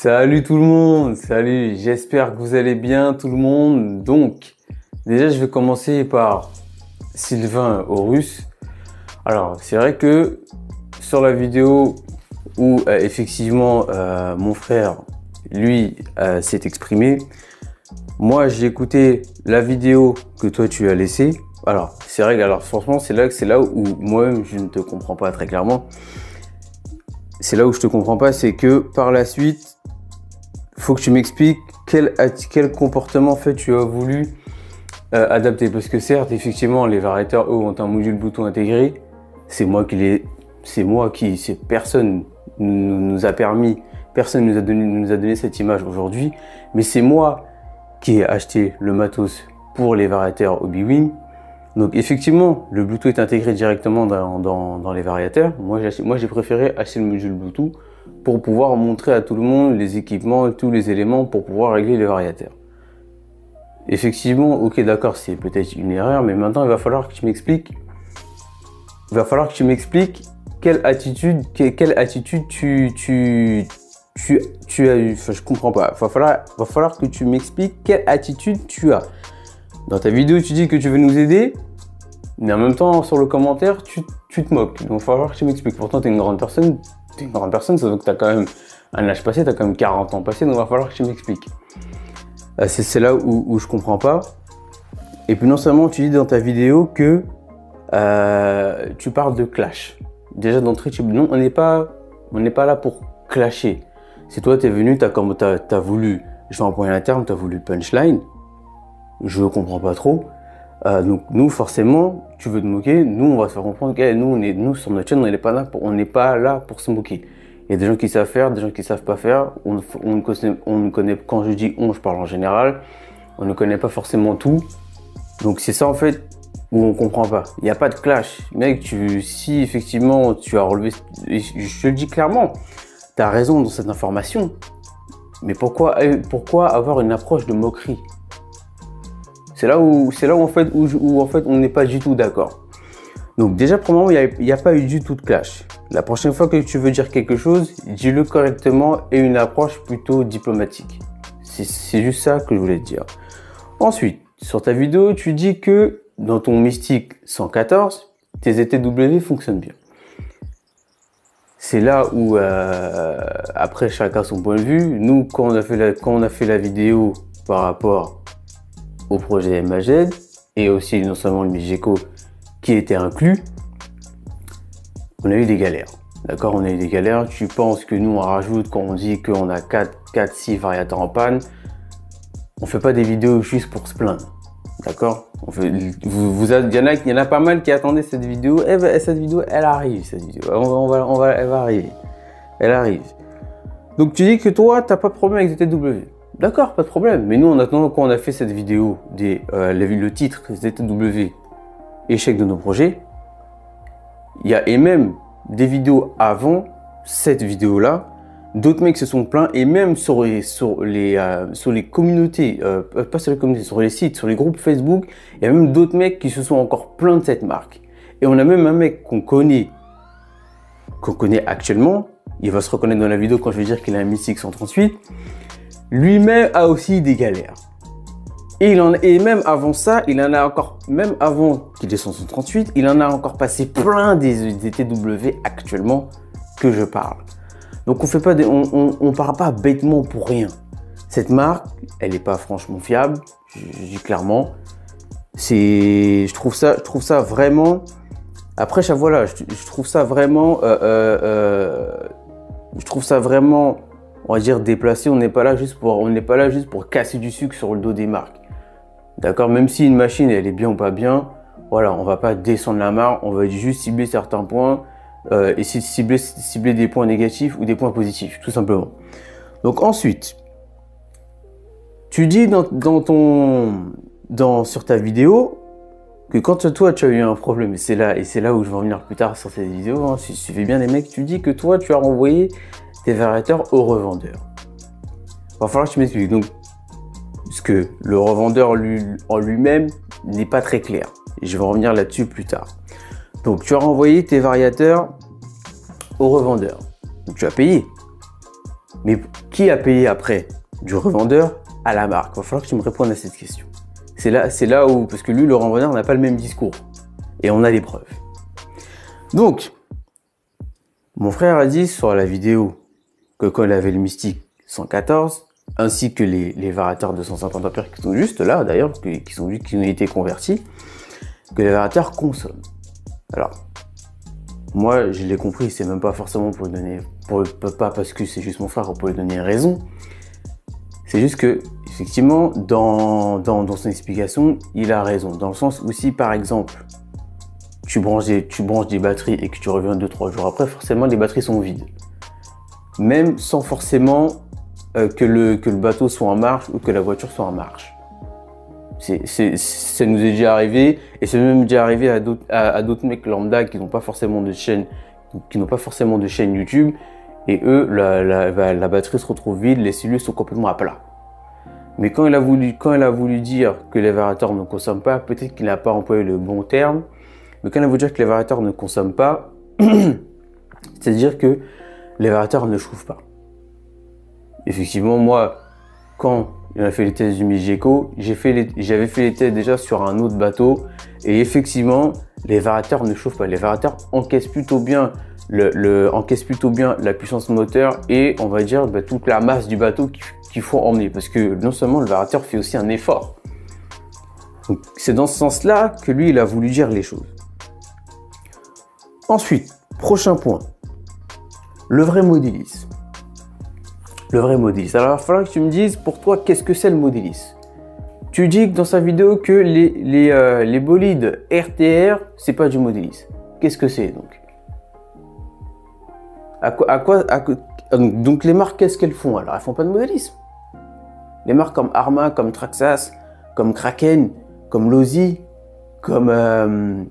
Salut tout le monde, salut, j'espère que vous allez bien tout le monde. Donc, déjà je vais commencer par Sylvain Horus. Alors, c'est vrai que sur la vidéo où effectivement mon frère, lui, s'est exprimé, moi j'ai écouté la vidéo que toi tu as laissée. Alors, c'est vrai que alors, franchement, c'est là où moi-même je ne te comprends pas très clairement. C'est là où je te comprends pas, c'est que par la suite, faut que tu m'expliques quel comportement en fait tu as voulu adapter. Parce que certes, effectivement, les variateurs eux ont un module Bluetooth intégré. Personne nous a permis, personne nous a donné cette image aujourd'hui. Mais c'est moi qui ai acheté le matos pour les variateurs Hobbywing. Donc effectivement, le Bluetooth est intégré directement dans les variateurs. Moi, j'ai préféré acheter le module Bluetooth pour pouvoir montrer à tout le monde les équipements, tous les éléments pour pouvoir régler les variateurs. Effectivement, ok, d'accord, c'est peut-être une erreur, mais maintenant il va falloir que tu m'expliques. Quelle attitude tu as eu. Enfin, je comprends pas. Va falloir que tu m'expliques quelle attitude tu as. Dans ta vidéo, tu dis que tu veux nous aider, mais en même temps, sur le commentaire, tu te moques. Donc, il va falloir que tu m'expliques. Pourtant, tu es une grande personne. Ça veut que tu as quand même un âge passé, tu as quand même 40 ans passé, donc il va falloir que tu m'expliques. C'est là où je comprends pas. Et puis, non seulement, tu dis dans ta vidéo que tu parles de clash. Déjà, d'entrée, non, on n'est pas là pour clasher. C'est toi, tu es venu, tu as voulu, je vais employer un terme, tu as voulu punchline. Je comprends pas trop. Donc nous forcément, tu veux te moquer, nous on va se faire comprendre que nous sur notre chaîne on n'est pas là pour se moquer. Il y a des gens qui savent faire, des gens qui savent pas faire. On ne connaît, quand je dis on, je parle en général. On ne connaît pas forcément tout. Donc c'est ça en fait où on comprend pas. Il n'y a pas de clash, mec. Si effectivement tu as relevé, je te le dis clairement, tu as raison dans cette information. Mais pourquoi avoir une approche de moquerie? C'est là où en fait on n'est pas du tout d'accord. Donc déjà premièrement, il n'y a pas eu du tout de clash. La prochaine fois que tu veux dire quelque chose, dis-le correctement et une approche plutôt diplomatique. C'est juste ça que je voulais te dire. Ensuite, sur ta vidéo, tu dis que dans ton Mystique 114, tes ETW fonctionnent bien. C'est là où après chacun son point de vue. Nous, quand on a fait la vidéo par rapport au projet MAGED et aussi non seulement le Migeco qui était inclus, on a eu des galères. D'accord, on a eu des galères. Tu penses que nous on rajoute quand on dit qu'on a 6 variateurs en panne. On fait pas des vidéos juste pour se plaindre. D'accord, il y en a pas mal qui attendaient cette vidéo. Cette vidéo, elle arrive. Elle va arriver. Elle arrive. Donc tu dis que toi, t'as pas de problème avec ZTW. D'accord, pas de problème. Mais nous, en attendant, quand on a fait cette vidéo, le titre ZTW, échec de nos projets, et même des vidéos avant cette vidéo-là, d'autres mecs se sont plaints, et même sur les communautés, pas sur les communautés, sur les sites, sur les groupes Facebook, il y a même d'autres mecs qui se sont encore plaints de cette marque. Et on a même un mec qu'on connaît actuellement, il va se reconnaître dans la vidéo quand je vais dire qu'il a un Mystique 138, lui-même a aussi des galères. Et même avant ça, il en a encore, même avant qu'il ait son 138, il en a encore passé plein des TW actuellement que je parle. Donc on parle pas bêtement pour rien. Cette marque, elle n'est pas franchement fiable, je dis clairement. Je trouve ça vraiment. Après, voilà, je trouve ça vraiment, on va dire déplacé. On n'est pas là juste pour casser du sucre sur le dos des marques. D'accord, même si une machine elle est bien ou pas bien, voilà, on va pas descendre la marque, on va juste cibler certains points et cibler des points négatifs ou des points positifs, tout simplement. Donc ensuite, tu dis sur ta vidéo que quand toi tu as eu un problème, et c'est là où je vais revenir plus tard sur cette vidéo, hein, si tu fais bien les mecs, tu dis que toi tu as renvoyé tes variateurs au revendeur. Va falloir que tu m'expliques. Donc, parce que le revendeur en lui-même n'est pas très clair. Et je vais revenir là-dessus plus tard. Donc, tu as renvoyé tes variateurs au revendeur. Donc, tu as payé. Mais qui a payé après? Du revendeur à la marque? Il va falloir que tu me répondes à cette question. C'est là où, parce que lui, le revendeur n'a pas le même discours. Et on a les preuves. Donc, mon frère a dit sur la vidéo que quand il avait le Mystique 114, ainsi que les variateurs de 150 ampères qui sont juste là d'ailleurs, qui ont été convertis, que les variateurs consomment. Alors, moi je l'ai compris, c'est même pas forcément pour lui donner, pas parce que c'est juste mon frère pour lui donner raison. C'est juste que, effectivement, dans son explication, il a raison. Dans le sens où si par exemple, tu branches des batteries et que tu reviens 2-3 jours après, forcément les batteries sont vides. Même sans forcément que le bateau soit en marche ou que la voiture soit en marche. Ça nous est déjà arrivé, et c'est même déjà arrivé à d'autres mecs lambda qui n'ont pas forcément de chaîne, YouTube, et eux, la batterie se retrouve vide, les cellules sont complètement à plat. Mais quand il a voulu dire que les variateurs ne consomment pas, peut-être qu'il n'a pas employé le bon terme, mais quand il a voulu dire que les variateurs ne consomment pas, c'est-à-dire que les variateurs ne chauffent pas. Effectivement, moi, quand il a fait les tests du Migeco, j'avais fait les tests déjà sur un autre bateau, et effectivement, les variateurs ne chauffent pas. Les variateurs encaissent plutôt bien la puissance moteur et on va dire toute la masse du bateau qu'il faut emmener, parce que non seulement le variateur fait aussi un effort. C'est dans ce sens-là que lui, il a voulu dire les choses. Ensuite, prochain point. Le vrai modélisme. Le vrai modélisme. Alors, il va falloir que tu me dises, pour toi, qu'est-ce que c'est le modélisme? Tu dis que dans sa vidéo que les bolides RTR, c'est pas du modélisme. Qu'est-ce que c'est donc? Donc les marques, qu'est-ce qu'elles font? Alors, elles font pas de modélisme. Les marques comme Arma, comme Traxxas, comme Kraken, comme Losi, comme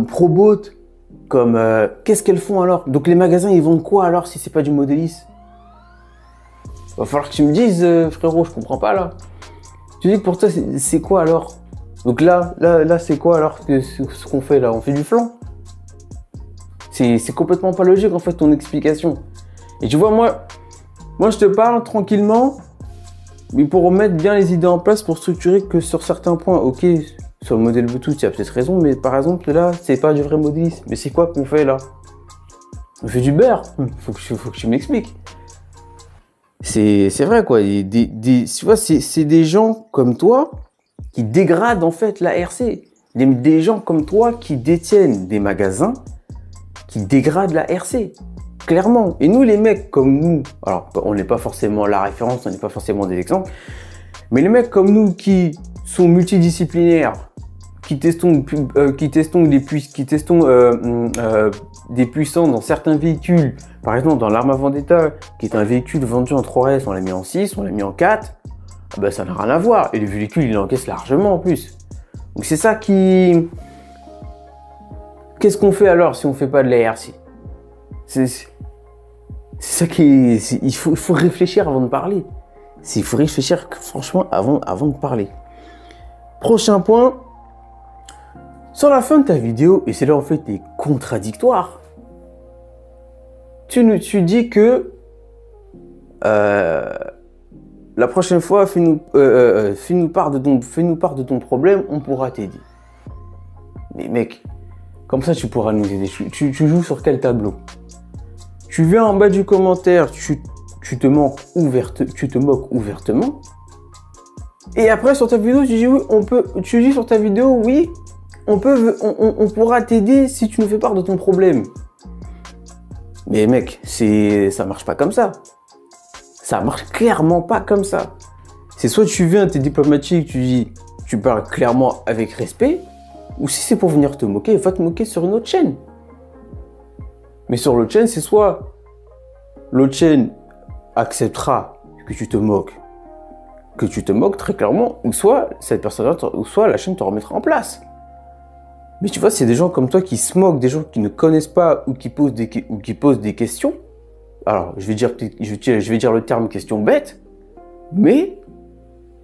Proboat, qu'est-ce qu'elles font alors? Donc les magasins, ils vendent quoi alors si c'est pas du modélisme? Va falloir que tu me dises, frérot, je comprends pas là. Tu dis que pour toi, c'est quoi alors? Donc là, c'est quoi alors ce qu'on fait là? On fait du flan? C'est complètement pas logique en fait ton explication. Et tu vois, moi je te parle tranquillement, mais pour remettre bien les idées en place, pour structurer que sur certains points, ok, sur le modèle Bluetooth, tu as peut-être raison, mais par exemple là, c'est pas du vrai modélisme. Mais c'est quoi qu'on fait là? On fait du beurre. Faut que tu m'expliques. C'est vrai quoi. Tu vois, c'est des gens comme toi qui dégradent en fait la RC. Des gens comme toi qui détiennent des magasins qui dégradent la RC. Clairement. Et nous, les mecs comme nous, alors on n'est pas forcément la référence, on n'est pas forcément des exemples, mais les mecs comme nous qui sont multidisciplinaires, qui testons des puissants dans certains véhicules, par exemple dans l'Arma Vendetta, qui est un véhicule vendu en 3S, on l'a mis en 6, on l'a mis en 4, ben ça n'a rien à voir. Et le véhicule, il encaisse largement en plus. Donc c'est ça qui... Qu'est-ce qu'on fait alors si on ne fait pas de l'ARC? C'est ça qui... Il faut réfléchir avant de parler. Il faut réfléchir franchement avant de parler. Prochain point. Sur la fin de ta vidéo, et c'est là en fait t'es contradictoire, tu dis que la prochaine fois, fais-nous part de ton problème, on pourra t'aider. Mais mec, comme ça tu pourras nous aider. Tu joues sur quel tableau? Tu viens en bas du commentaire, tu te moques ouvertement. Et après sur ta vidéo, tu dis oui, tu dis sur ta vidéo oui, on pourra t'aider si tu nous fais part de ton problème. Mais mec, ça marche pas comme ça. Ça marche clairement pas comme ça. C'est soit tu viens, t'es diplomatique, tu parles clairement avec respect, ou si c'est pour venir te moquer, va te moquer sur une autre chaîne. Mais sur l'autre chaîne, c'est soit l'autre chaîne acceptera que tu te moques très clairement, ou soit cette personne-là, ou soit la chaîne te remettra en place. Mais tu vois, c'est des gens comme toi qui se moquent, des gens qui ne connaissent pas ou qui posent des questions. Alors, je vais dire le terme question bête, mais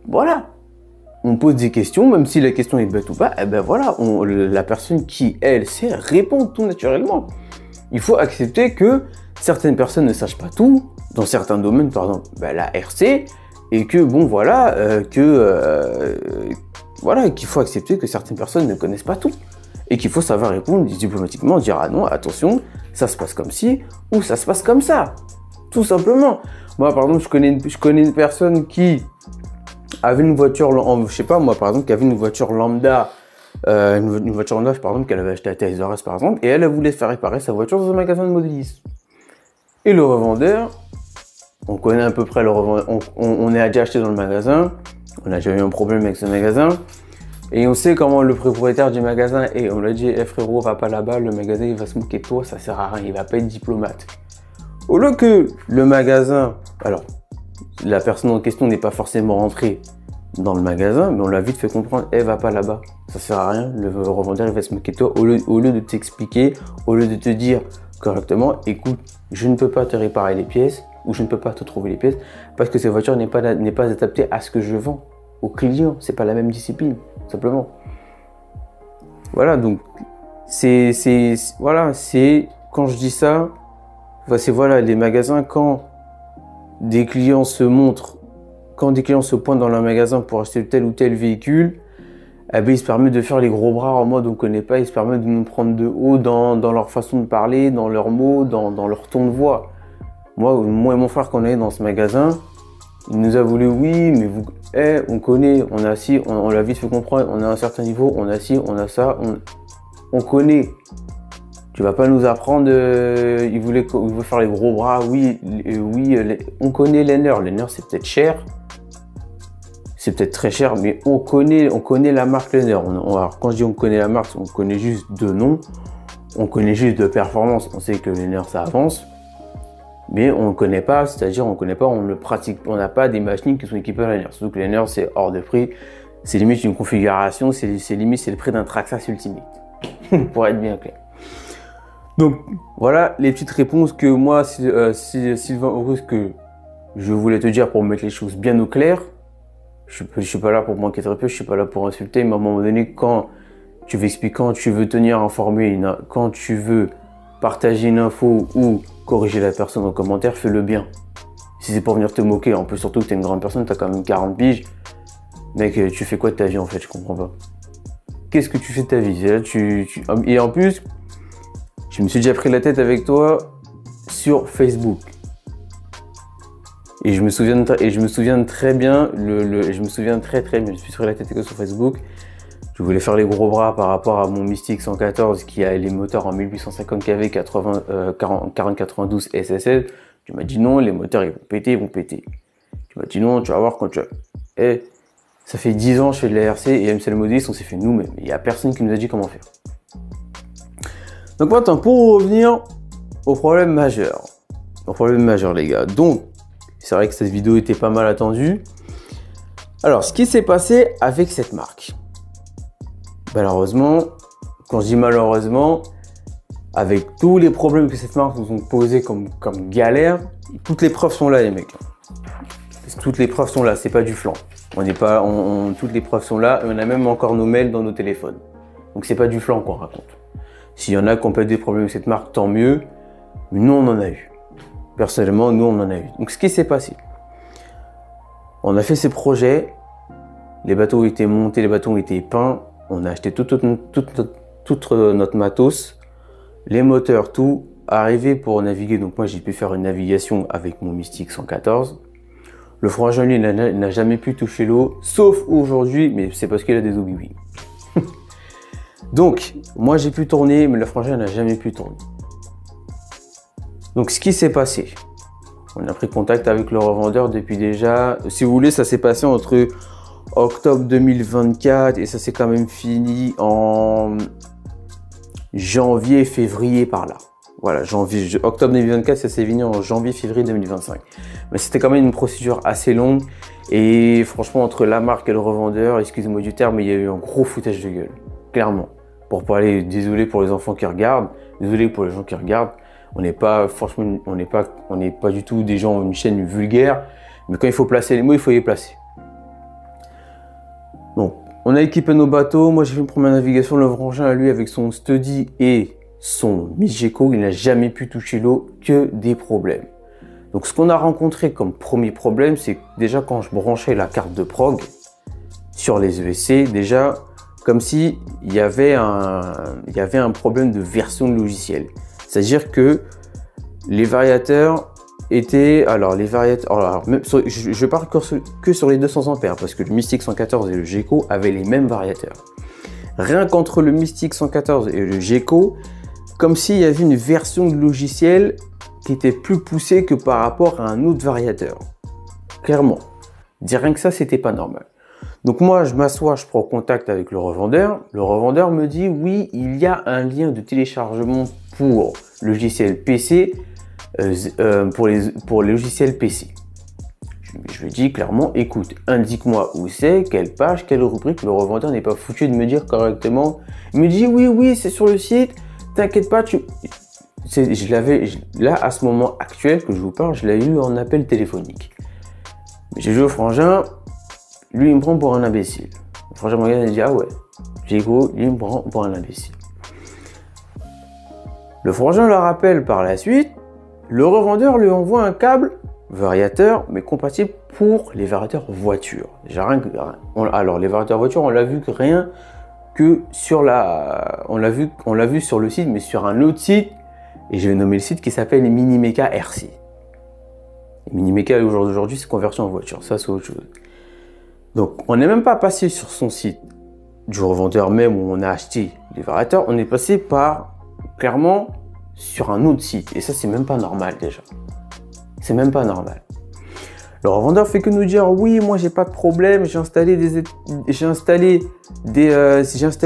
voilà. On pose des questions, même si la question est bête ou pas, eh ben voilà, la personne qui, elle, sait répondre tout naturellement. Il faut accepter que certaines personnes ne sachent pas tout, dans certains domaines, par exemple la RC, et que bon voilà, voilà, qu'il faut accepter que certaines personnes ne connaissent pas tout, et qu'il faut savoir répondre diplomatiquement, dire ah non, attention, ça se passe comme ci, ou ça se passe comme ça, tout simplement. Moi par exemple, je connais une personne qui avait une voiture, je sais pas moi par exemple, qui avait une voiture lambda, une voiture neuve par exemple, qu'elle avait achetée à Toys R Us par exemple, et elle voulait faire réparer sa voiture dans un magasin de modélisme. Et le revendeur, on connaît à peu près le revendeur, on est déjà acheté dans le magasin, on n'a jamais eu un problème avec ce magasin, et on sait comment le propriétaire du magasin est. On lui a dit, hey, frérot, va pas là-bas, le magasin il va se moquer de toi, ça sert à rien, il va pas être diplomate. Au lieu que le magasin, alors la personne en question n'est pas forcément rentrée dans le magasin, mais on l'a vite fait comprendre, hey, va pas là-bas, ça sert à rien, le revendeur il va se moquer de toi, au lieu de t'expliquer, au lieu de te dire correctement, écoute, je ne peux pas te réparer les pièces, ou je ne peux pas te trouver les pièces, parce que cette voiture n'est pas adaptée à ce que je vends aux clients, c'est pas la même discipline, simplement. Voilà, donc, voilà, quand je dis ça, c'est voilà, les magasins, quand des clients se montrent, quand des clients se pointent dans leur magasin pour acheter tel ou tel véhicule, eh bien, ils se permettent de faire les gros bras en mode on ne connaît pas, ils se permettent de nous prendre de haut dans leur façon de parler, dans leurs mots, dans leur ton de voix. Moi et mon frère, quand on est dans ce magasin, il nous a voulu, oui, mais vous, on connaît, on a ci, on l'a vite fait comprendre, on a un certain niveau, on a ci, on a ça, on connaît. Tu vas pas nous apprendre, il voulait faire les gros bras, oui, on connaît Lenner. Lenner, c'est peut-être cher. C'est peut-être très cher, mais on connaît la marque Lenner. Alors, quand je dis on connaît la marque, on connaît juste de nom, on connaît juste de performance. On sait que Lenner, ça avance, mais on ne connaît pas, c'est-à-dire on connaît pas, on le pratique, on n'a pas des machines qui sont équipées à Lenner. Surtout que Lenner, c'est hors de prix, c'est limite une configuration, c'est limite c'est le prix d'un Traxxas Ultimate, pour être bien clair. Donc voilà les petites réponses que moi, Sylvain Horus, que je voulais te dire pour mettre les choses bien au clair. Je suis pas là pour manquer de respect, je suis pas là pour insulter, mais à un moment donné, quand tu veux expliquer, quand tu veux tenir informé, quand tu veux partager une info ou corriger la personne en commentaire, fais-le bien. Si c'est pour venir te moquer, en plus surtout que tu es une grande personne, tu as quand même 40 piges, mec, tu fais quoi de ta vie en fait, je comprends pas. Qu'est-ce que tu fais de ta vie? Là, et en plus, je me suis déjà pris la tête avec toi sur Facebook. Et je me souviens très bien, je me souviens très bien, je me suis pris la tête avec toi sur Facebook. Je voulais faire les gros bras par rapport à mon Mystique 114 qui a les moteurs en 1850 kV 4092 SSL. Tu m'as dit non, les moteurs ils vont péter. Tu m'as dit non, tu vas voir quand tu vas. Et ça fait 10 ans que je fais de la RC et MCL Modélisme, on s'est fait nous-mêmes. Il n'y a personne qui nous a dit comment faire. Donc maintenant, pour revenir au problème majeur. Au problème majeur, les gars. Donc, c'est vrai que cette vidéo était pas mal attendue. Alors, ce qui s'est passé avec cette marque. Malheureusement, quand je dis malheureusement, avec tous les problèmes que cette marque nous ont posés comme galère, toutes les preuves sont là, les mecs. Toutes les preuves sont là, c'est pas du flan. Toutes les preuves sont là, et on a même encore nos mails dans nos téléphones. Donc c'est pas du flan qu'on raconte. S'il y en a qui ont pas eu des problèmes avec cette marque, tant mieux. Mais nous, on en a eu. Personnellement, nous, on en a eu. Donc ce qui s'est passé, on a fait ces projets, les bateaux ont été montés, les bateaux ont été peints, on a acheté tout notre matos, les moteurs, tout, arrivé pour naviguer. Donc moi, j'ai pu faire une navigation avec mon Mystique 114. Le frangin, lui, n'a jamais pu toucher l'eau, sauf aujourd'hui, mais c'est parce qu'il a des OBB. Donc, moi, j'ai pu tourner, mais le frangin n'a jamais pu tourner. Donc, ce qui s'est passé, on a pris contact avec le revendeur depuis déjà, si vous voulez, ça s'est passé entre octobre 2024 et ça s'est quand même fini en janvier, février par là. Voilà, octobre 2024, ça s'est fini en janvier, février 2025. Mais c'était quand même une procédure assez longue et franchement, entre la marque et le revendeur, excusez-moi du terme, mais il y a eu un gros foutage de gueule, clairement. Pour parler, désolé pour les enfants qui regardent, désolé pour les gens qui regardent. On n'est pas, franchement, on n'est pas du tout des gens, une chaîne vulgaire, mais quand il faut placer les mots, il faut les placer. Donc, on a équipé nos bateaux. Moi, j'ai fait une première navigation. Le frangin, lui, avec son Steady et son Migeco, il n'a jamais pu toucher l'eau, que des problèmes. Donc ce qu'on a rencontré comme premier problème, c'est déjà quand je branchais la carte de prog sur les ESC, déjà comme si il y avait un problème de version de logiciel. C'est-à-dire que les variateurs étaient, je parle que sur les 200 ampères parce que le Mystic 114 et le Geco avaient les mêmes variateurs. Rien qu'entre le Mystic 114 et le Geco, comme s'il y avait une version de logiciel qui était plus poussée que par rapport à un autre variateur. Clairement. Dire rien que ça, c'était pas normal. Donc moi, je m'assois, je prends contact avec le revendeur. Le revendeur me dit, oui, il y a un lien de téléchargement pour le logiciel PC, pour les logiciels PC. Je lui dis clairement, écoute, indique-moi où c'est, quelle page, quelle rubrique. Le revendeur n'est pas foutu de me dire correctement. Il me dit, oui, c'est sur le site, t'inquiète pas, là, à ce moment actuel que je vous parle, je l'ai eu en appel téléphonique. J'ai joué au frangin, lui il me prend pour un imbécile. Le frangin me regarde et dit, ah ouais, Geco, lui il me prend pour un imbécile. Le frangin le rappelle par la suite, le revendeur lui envoie un câble variateur, mais compatible pour les variateurs voitures. Alors les variateurs voitures, on l'a vu que rien que sur on l'a vu sur le site, mais sur un autre site, et je vais nommer le site qui s'appelle Minimeka RC. Minimeka au jour d'aujourd'hui, c'est conversion en voiture, ça c'est autre chose. Donc on n'est même pas passé sur son site du revendeur même où on a acheté les variateurs, on est passé clairement sur un autre site, et ça c'est même pas normal déjà. C'est même pas normal. Le revendeur fait que nous dire, oui, moi j'ai pas de problème, j'ai installé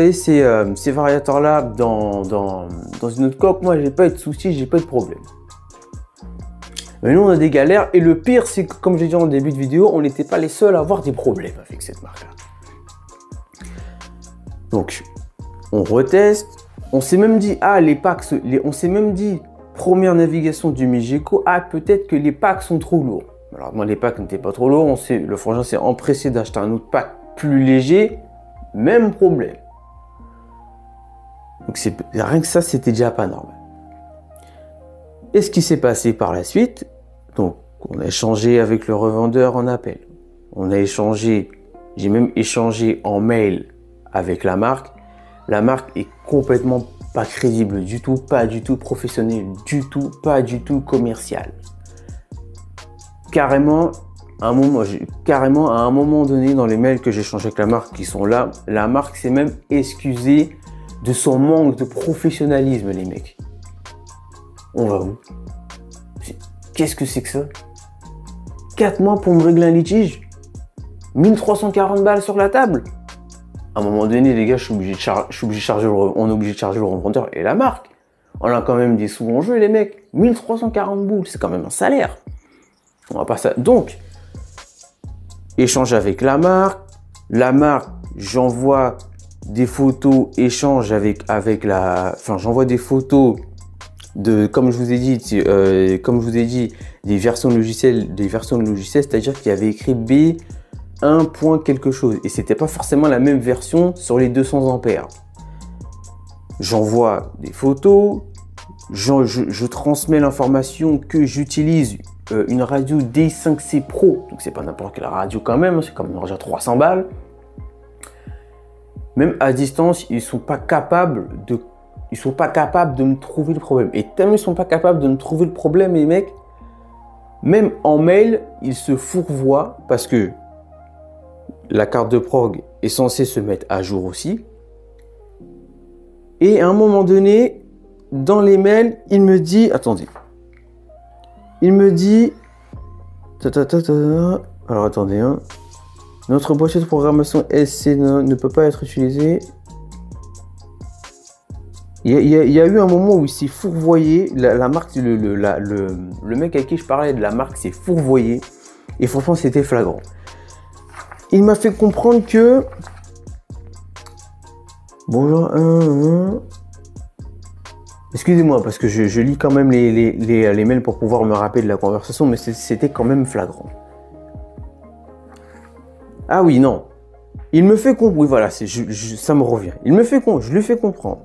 ces variateurs là dans une autre coque, moi j'ai pas eu de soucis, j'ai pas eu de problème. Mais nous on a des galères, et le pire c'est que, comme j'ai dit en début de vidéo, on n'était pas les seuls à avoir des problèmes avec cette marque là. Donc on reteste, on s'est même dit, on s'est même dit, première navigation du Migeco, peut-être que les packs sont trop lourds. Alors moi les packs n'étaient pas trop lourds, le frangin s'est empressé d'acheter un autre pack plus léger, même problème. Donc rien que ça, c'était déjà pas normal. Et ce qui s'est passé par la suite, donc on a échangé avec le revendeur en appel, j'ai même échangé en mail avec la marque. La marque est complètement pas crédible du tout, pas du tout professionnel, du tout, pas du tout commercial. Carrément, à un moment donné, dans les mails que j'ai échangés avec la marque qui sont là, la marque s'est même excusée de son manque de professionnalisme, les mecs. On va où? Qu'est-ce que c'est que ça? 4 mois pour me régler un litige? 1340 balles sur la table? À un moment donné, les gars, on est obligé de charger le revendeur et la marque. On a quand même des sous en jeu, les mecs. 1340 boules, c'est quand même un salaire. On va pas ça. Donc, échange avec la marque. La marque, j'envoie des photos, j'envoie des photos de, comme je vous ai dit, des versions de logiciels, c'est-à-dire qu'il y avait écrit B1 point quelque chose, et c'était pas forcément la même version sur les 200 ampères. J'envoie des photos, je transmets l'information que j'utilise une radio D5C Pro, donc c'est pas n'importe quelle radio quand même, c'est comme une radio à 300 balles. Même à distance, ils sont pas capables de me trouver le problème. Et tellement ils sont pas capables de me trouver le problème, les mecs, même en mail, ils se fourvoient parce que la carte de prog est censée se mettre à jour aussi. Et à un moment donné, dans les mails, il me dit, attendez, alors attendez, hein. Notre boîtier de programmation SC ne peut pas être utilisé. Il y a eu un moment où il s'est fourvoyé, la marque, le mec avec qui je parlais de la marque s'est fourvoyé, et franchement c'était flagrant. Il m'a fait comprendre que... Bonjour, excusez-moi, parce que je lis quand même les mails pour pouvoir me rappeler de la conversation, mais c'était quand même flagrant. Ah oui, non. Il me fait comprendre, oui voilà, ça me revient. Je lui fais comprendre.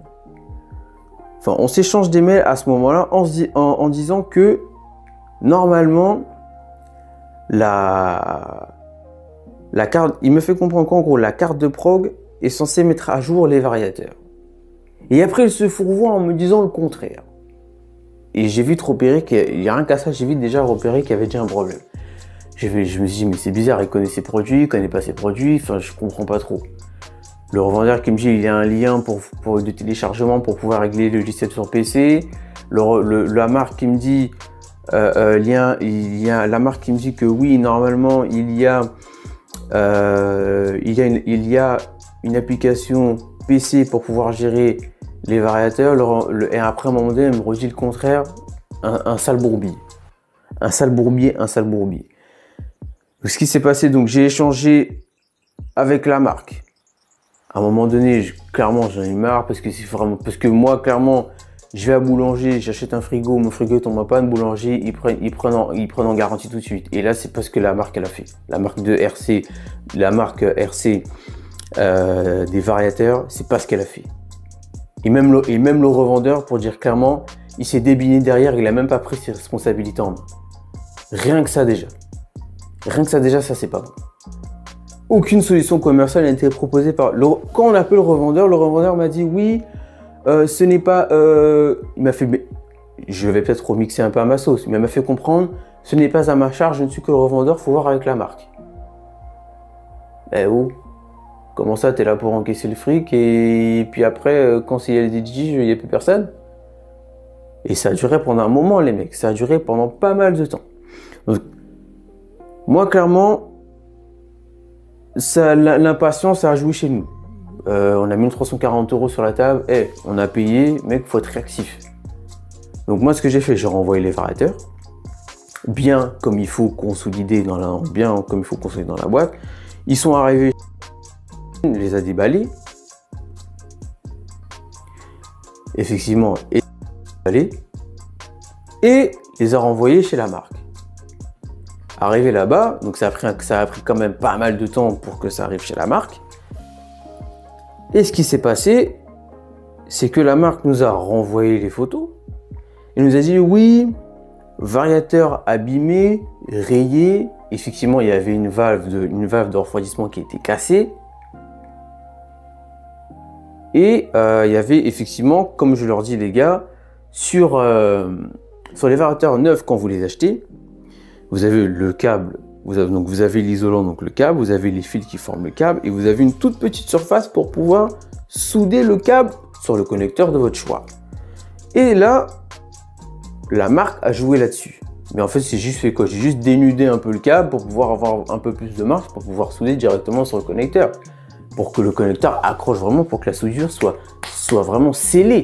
Enfin, on s'échange des mails à ce moment-là en disant que normalement, la carte, il me fait comprendre qu'en gros, la carte de prog est censée mettre à jour les variateurs. Et après, il se fourvoie en me disant le contraire. Et j'ai vite repéré qu'il n'y a rien qu'à ça, j'ai vite déjà repéré qu'il y avait déjà un problème. Je me suis dit, mais c'est bizarre, il connaît ses produits, il connaît pas ses produits, enfin, je comprends pas trop. Le revendeur qui me dit, il y a un lien de téléchargement pour pouvoir régler le logiciel sur PC. La marque qui me dit, la marque qui me dit que oui, normalement, il y a une application PC pour pouvoir gérer les variateurs, et après à un moment donné, elle me redit le contraire, un sale bourbier. Un sale bourbier. Donc, ce qui s'est passé, donc j'ai échangé avec la marque. À un moment donné, clairement, j'en ai marre parce que moi, clairement, je vais à boulanger, j'achète un frigo, mon frigo tombe en panne, boulanger, ils prennent en garantie tout de suite. Et là, c'est parce que la marque, elle a fait. La marque RC des variateurs, c'est pas ce qu'elle a fait. Et même le revendeur, pour dire clairement, il s'est débiné derrière, il a même pas pris ses responsabilités en main. Rien que ça déjà, ça c'est pas bon. Aucune solution commerciale n'a été proposée par... Quand on appelle le revendeur m'a dit oui, ce n'est pas... Il m'a fait... Je vais peut-être remixer un peu à ma sauce, mais il m'a fait comprendre, ce n'est pas à ma charge, je ne suis que le revendeur, faut voir avec la marque. Eh oh, comment ça, t'es là pour encaisser le fric et puis après, quand il y a des litiges, il n'y a plus personne? Et ça a duré pendant un moment, les mecs, ça a duré pendant pas mal de temps. Donc, moi, clairement, l'impatience a joué chez nous. On a mis 340 € sur la table, on a payé, mec, faut être réactif. Donc moi, ce que j'ai fait, j'ai renvoyé les variateurs, bien comme il faut consolider dans la boîte. Ils sont arrivés, on les a déballés. Effectivement, et les a renvoyés chez la marque. Arrivé là-bas, donc ça a pris quand même pas mal de temps pour que ça arrive chez la marque. Et ce qui s'est passé, c'est que la marque nous a renvoyé les photos. Il nous a dit oui, variateur abîmé, rayé. Effectivement, il y avait une valve de refroidissement qui était cassée. Et il y avait effectivement, comme je leur dis les gars, sur les variateurs neufs quand vous les achetez, vous avez le câble, vous avez l'isolant, donc le câble, vous avez les fils qui forment le câble, et vous avez une toute petite surface pour pouvoir souder le câble sur le connecteur de votre choix. Et là, la marque a joué là-dessus. Mais en fait, c'est juste fait quoi? J'ai juste dénudé un peu le câble pour pouvoir avoir un peu plus de marge, pour pouvoir souder directement sur le connecteur. Pour que le connecteur accroche vraiment, pour que la soudure soit vraiment scellée.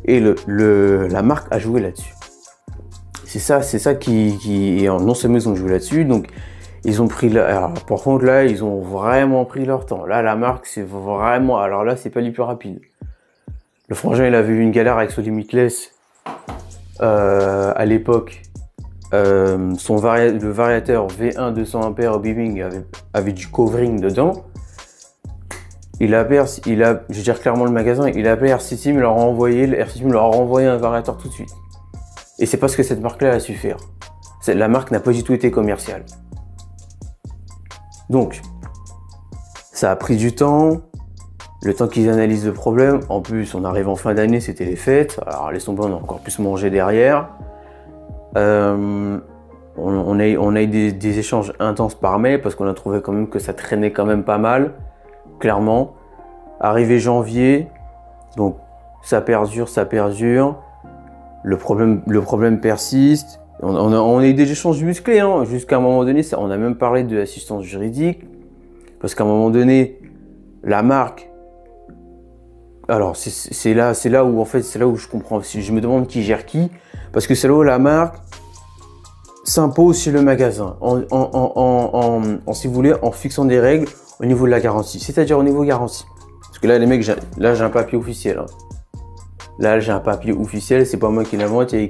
Et la marque a joué là-dessus. C'est ça qui et non seulement ils ont joué là-dessus, donc ils ont pris par contre là ils ont vraiment pris leur temps. Là la marque c'est vraiment, alors là c'est pas les plus rapides. Le frangin il avait eu une galère avec son limitless à l'époque. Le variateur V1 200 A au Biming avait du covering dedans. Je vais dire clairement le magasin, il a appelé RC Team, leur a renvoyé un variateur tout de suite. Et c'est parce que cette marque-là a su faire. La marque n'a pas du tout été commerciale. Donc, ça a pris du temps, le temps qu'ils analysent le problème. En plus, on arrive en fin d'année, c'était les fêtes. Alors, les sombres, on a encore plus mangé derrière. On a eu des échanges intenses par mail parce qu'on a trouvé quand même que ça traînait quand même pas mal. Clairement. Arrivé janvier, donc ça perdure. Le problème persiste. On a eu des échanges musclés, hein, jusqu'à un moment donné, on a même parlé de l'assistance juridique, parce qu'à un moment donné, la marque. Alors c'est là où en fait c'est là où je comprends. Je me demande qui gère qui, parce que c'est là où la marque s'impose chez le magasin, si vous voulez, en fixant des règles au niveau de la garantie, c'est-à-dire au niveau garantie. Parce que là les mecs, là j'ai un papier officiel. Hein. Là, j'ai un papier officiel, c'est pas moi qui l'invente, il y a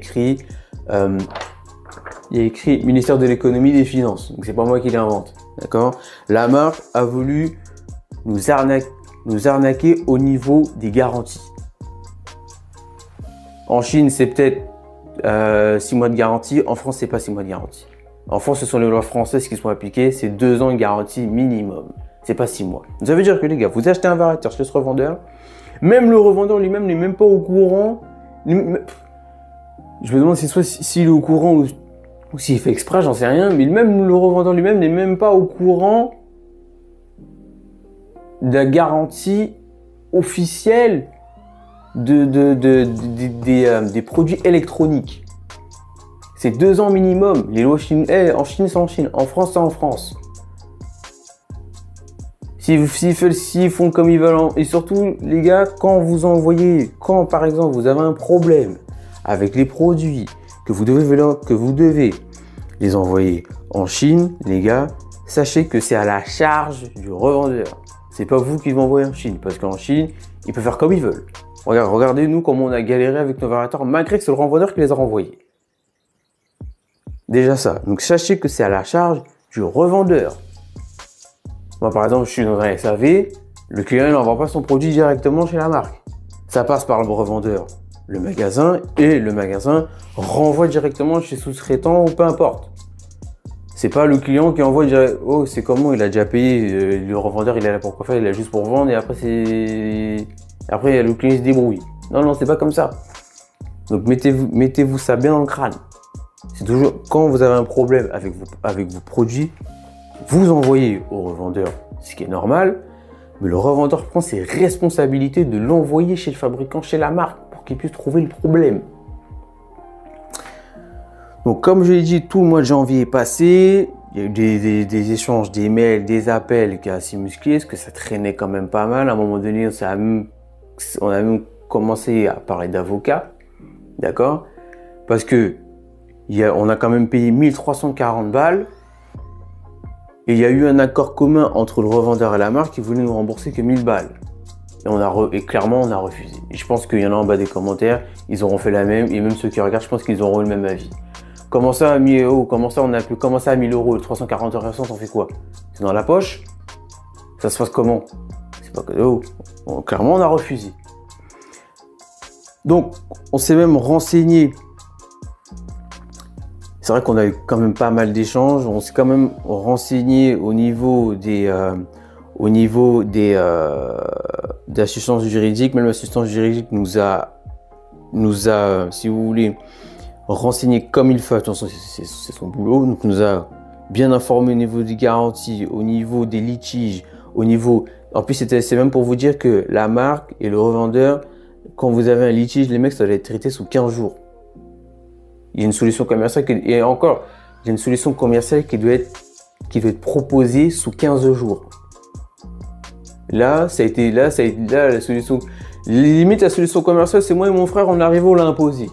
écrit ministère de l'économie et des finances, donc c'est pas moi qui l'invente, d'accord? La marque a voulu nous arnaquer au niveau des garanties. En Chine, c'est peut-être 6 mois de garantie. En France, c'est pas 6 mois de garantie. En France, ce sont les lois françaises qui sont appliquées. C'est 2 ans de garantie minimum. C'est pas 6 mois. Ça veut dire que les gars, vous achetez un variateur chez ce revendeur, même le revendeur lui-même n'est même pas au courant. Je me demande si soit s'il est au courant ou s'il fait exprès, j'en sais rien. Mais même le revendeur lui-même n'est même pas au courant de la garantie officielle des produits électroniques. C'est 2 ans minimum. Les lois en Chine, c'est en Chine. En France, c'est en France. S'ils font comme ils veulent, et surtout, les gars, quand par exemple vous avez un problème avec les produits que vous devez les envoyer en Chine, les gars, sachez que c'est à la charge du revendeur. C'est pas vous qui les envoyez en Chine, parce qu'en Chine, ils peuvent faire comme ils veulent. Regardez-nous comment on a galéré avec nos variateurs, malgré que c'est le revendeur qui les a renvoyés. Déjà ça. Donc sachez que c'est à la charge du revendeur. Moi, par exemple, je suis dans un SAV, le client n'envoie pas son produit directement chez la marque. Ça passe par le revendeur, le magasin, et le magasin renvoie directement chez sous-traitant ou peu importe. C'est pas le client qui envoie direct. Oh, c'est comment, il a déjà payé, le revendeur il est là pour quoi faire, il est là juste pour vendre et après le client se débrouille. Non, c'est pas comme ça. Donc mettez-vous ça bien dans le crâne. C'est toujours quand vous avez un problème avec vos produits, vous envoyez au revendeur, ce qui est normal, mais le revendeur prend ses responsabilités de l'envoyer chez le fabricant, chez la marque, pour qu'il puisse trouver le problème. Donc comme je l'ai dit, tout le mois de janvier est passé, il y a eu des échanges, des mails, des appels qui sont assez musclés, parce que ça traînait quand même pas mal. À un moment donné, on a même commencé à parler d'avocats, d'accord? Parce que on a quand même payé 1340 balles, et il y a eu un accord commun entre le revendeur et la marque qui voulait nous rembourser que 1000 balles. Et clairement, on a refusé. Et je pense qu'il y en a en bas des commentaires, ils auront fait la même, et même ceux qui regardent, je pense qu'ils auront le même avis. Comment ça, 1000 euros? Comment ça, à 1000 euros? Le 340 euros, on fait quoi? C'est dans la poche? Ça se passe comment? C'est pas que, clairement, on a refusé. Donc, on s'est même renseigné. C'est vrai qu'on a eu quand même pas mal d'échanges. On s'est quand même renseigné au niveau d'assistance juridique. Même l'assistance juridique nous a, si vous voulez, renseigné comme il faut. Attention, c'est son boulot. Donc, nous a bien informé au niveau des garanties, au niveau des litiges, au niveau. En plus, c'est même pour vous dire que la marque et le revendeur, quand vous avez un litige, les mecs, ça doit être traité sous 15 jours. Il y a une solution commerciale il y a une solution commerciale qui doit être proposée sous 15 jours. Là, la solution. Limite, la solution commerciale, c'est moi et mon frère, on arrive, on l'a imposé.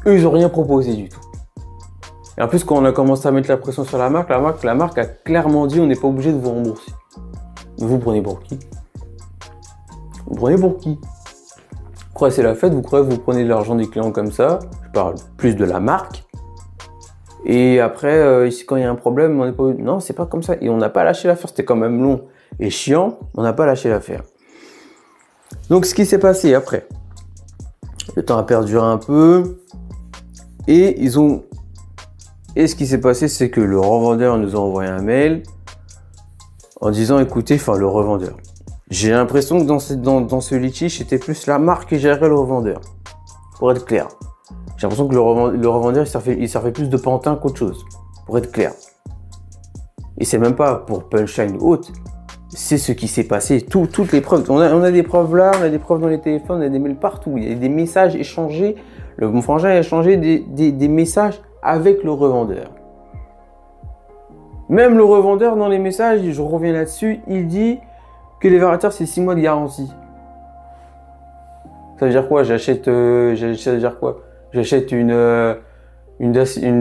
Eux, ils n'ont rien proposé du tout. Et en plus, quand on a commencé à mettre la pression sur la marque a clairement dit on n'est pas obligé de vous rembourser. Vous prenez pour qui? Vous prenez pour qui? Vous croyez c'est la fête? Vous croyez que vous prenez de l'argent des clients comme ça? Je parle plus de la marque. Et après, ici, quand il y a un problème, on n'est pas... Non, c'est pas comme ça. Et on n'a pas lâché l'affaire. C'était quand même long et chiant. On n'a pas lâché l'affaire. Donc, ce qui s'est passé après, le temps a perduré un peu. Et ce qui s'est passé, c'est que le revendeur nous a envoyé un mail en disant, écoutez, le revendeur. J'ai l'impression que dans ce litige, c'était plus la marque qui gérait le revendeur. Pour être clair. J'ai l'impression que le revendeur, il servait plus de pantin qu'autre chose. Pour être clair. Et c'est même pas pour punchline ou autre. C'est ce qui s'est passé. Toutes les preuves. On a des preuves là, on a des preuves dans les téléphones, on a des mails partout. Il y a des messages échangés. Mon frangin a échangé des messages avec le revendeur. Même le revendeur, dans les messages, je reviens là-dessus, il dit que les variateurs, c'est 6 mois de garantie. Ça veut dire quoi? Ça veut dire quoi? J'achète une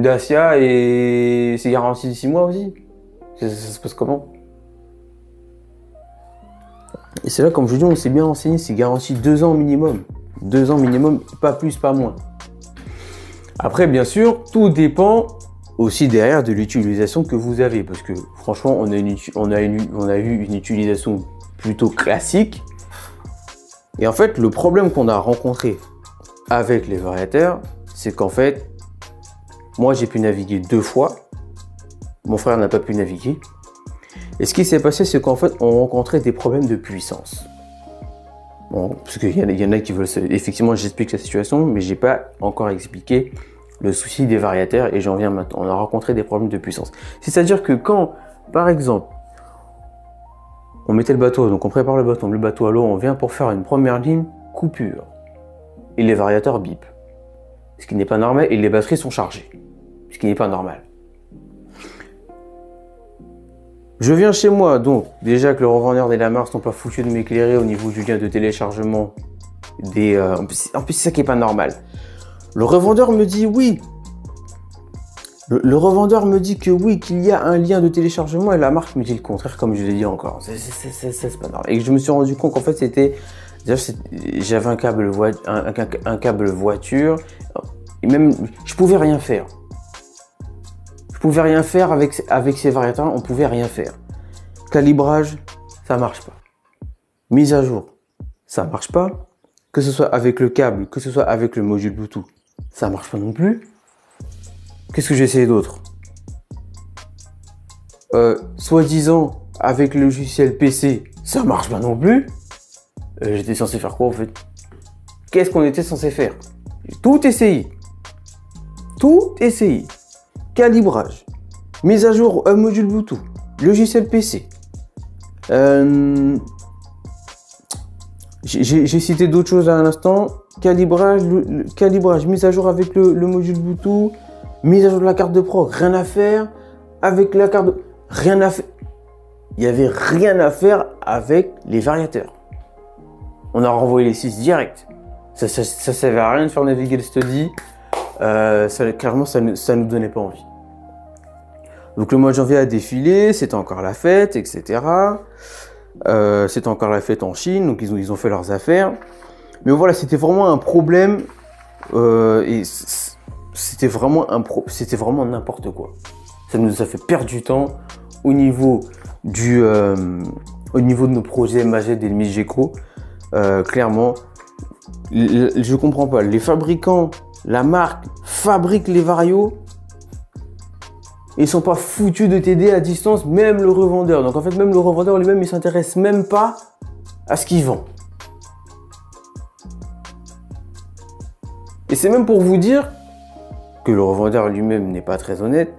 Dacia et c'est garanti de 6 mois aussi. Ça se passe comment? Et c'est là, comme je vous dis, on s'est bien renseigné, c'est garanti 2 ans minimum. 2 ans minimum, pas plus, pas moins. Après, bien sûr, tout dépend aussi derrière de l'utilisation que vous avez. Parce que franchement, on a eu une utilisation plutôt classique. Et en fait, le problème qu'on a rencontré avec les variateurs, c'est qu'en fait, moi j'ai pu naviguer 2 fois, mon frère n'a pas pu naviguer. Et ce qui s'est passé, c'est qu'en fait, on rencontrait des problèmes de puissance. Bon, parce qu'il y en a qui veulent... Effectivement, j'explique la situation, mais j'ai pas encore expliqué le souci des variateurs et j'en viens maintenant. On a rencontré des problèmes de puissance. C'est-à-dire que quand, par exemple, on mettait le bateau, donc on prépare le bateau à l'eau, on vient pour faire une première ligne, coupure. Et les variateurs bip. Ce qui n'est pas normal, et les batteries sont chargées. Ce qui n'est pas normal. Je viens chez moi, donc déjà que le revendeur des Lamars sont pas foutus de m'éclairer au niveau du lien de téléchargement des... en plus, c'est ça qui est pas normal. Le revendeur me dit oui. Le revendeur me dit que oui, qu'il y a un lien de téléchargement et la marque me dit le contraire, comme je l'ai dit encore. C'est pas normal. Et que je me suis rendu compte qu'en fait c'était... J'avais un câble voiture et même je pouvais rien faire. Je pouvais rien faire avec ces variateurs, on pouvait rien faire. Calibrage, ça marche pas. Mise à jour, ça marche pas. Que ce soit avec le câble, que ce soit avec le module Bluetooth, ça marche pas non plus. Qu'est-ce que j'ai essayé d'autre? Soi-disant, avec le logiciel PC, ça marche pas non plus. J'étais censé faire quoi en fait? Qu'est-ce qu'on était censé faire? J'ai tout essayé. Tout essayé. Calibrage, mise à jour module Bluetooth, logiciel PC. J'ai cité d'autres choses à l'instant. Calibrage, mise à jour avec le module Bluetooth, mise à jour de la carte de pro, rien à faire. Avec la carte de... Rien à faire. Il n'y avait rien à faire avec les variateurs. On a renvoyé les 6 direct. Ça servait à rien de faire naviguer le study. Clairement, ça nous donnait pas envie. Donc le mois de janvier a défilé, c'était encore la fête, etc. C'était encore la fête en Chine, donc ils ont fait leurs affaires. Mais voilà, c'était vraiment un problème. Et c'était vraiment n'importe quoi. Ça nous a fait perdre du temps au niveau de nos projets Maged et le Migeco. Clairement, je comprends pas. Les fabricants, la marque fabrique les varios. Ils sont pas foutus de t'aider à distance, même le revendeur. Donc en fait, même le revendeur lui-même, il s'intéresse même pas à ce qu'il vend. Et c'est même pour vous dire que le revendeur lui-même n'est pas très honnête.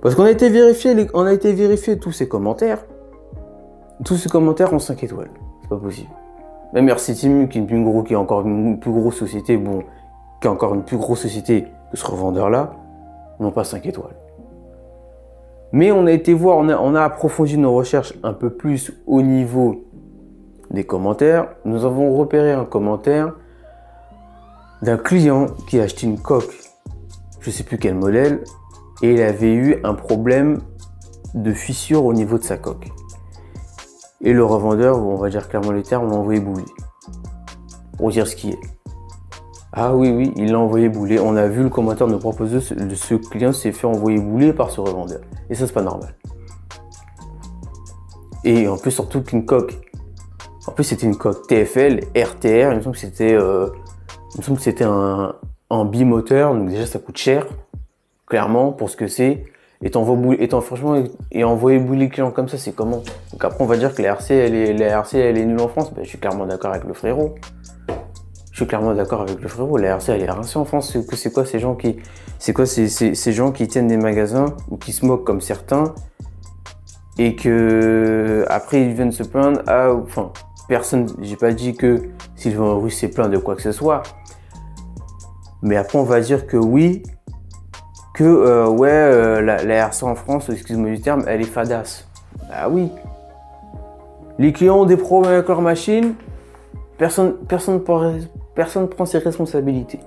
Parce qu'on a été vérifier tous ces commentaires. Tous ces commentaires ont 5 étoiles. C'est pas possible. Même RCTimu, qui est encore une plus grosse société, qui est encore une plus grosse société que ce revendeur-là, n'ont pas 5 étoiles. Mais on a été voir, on a approfondi nos recherches un peu plus au niveau des commentaires. Nous avons repéré un commentaire d'un client qui a acheté une coque, je ne sais plus quel modèle, et il avait eu un problème de fissure au niveau de sa coque. Et le revendeur, on va dire clairement les termes, l'a envoyé bouler. Pour dire ce qui est. Ah oui, il l'a envoyé bouler. On a vu le commentaire de proposer de ce client s'est fait envoyer bouler par ce revendeur. Et ça, c'est pas normal. Et en plus, surtout qu'une coque. En plus, c'était une coque TFL, RTR. Il me semble que c'était un bimoteur. Donc déjà, ça coûte cher. Clairement, pour ce que c'est. Et envoyer bouler le client comme ça, c'est comment? Donc après, on va dire que la RC, elle est nulle en France. Ben, je suis clairement d'accord avec le frérot. Je suis clairement d'accord avec le frérot. La RC, elle est rincée en France. C'est quoi ces gens qui tiennent des magasins ou qui se moquent comme certains et que après ils viennent se plaindre. Enfin, personne. J'ai pas dit que Sylvain Russe s'est plaint de quoi que ce soit. Mais après, on va dire que oui, la RC en France, excuse-moi du terme, elle est fadasse. Ah oui. Les clients ont des problèmes avec leur machine. Personne prend ses responsabilités.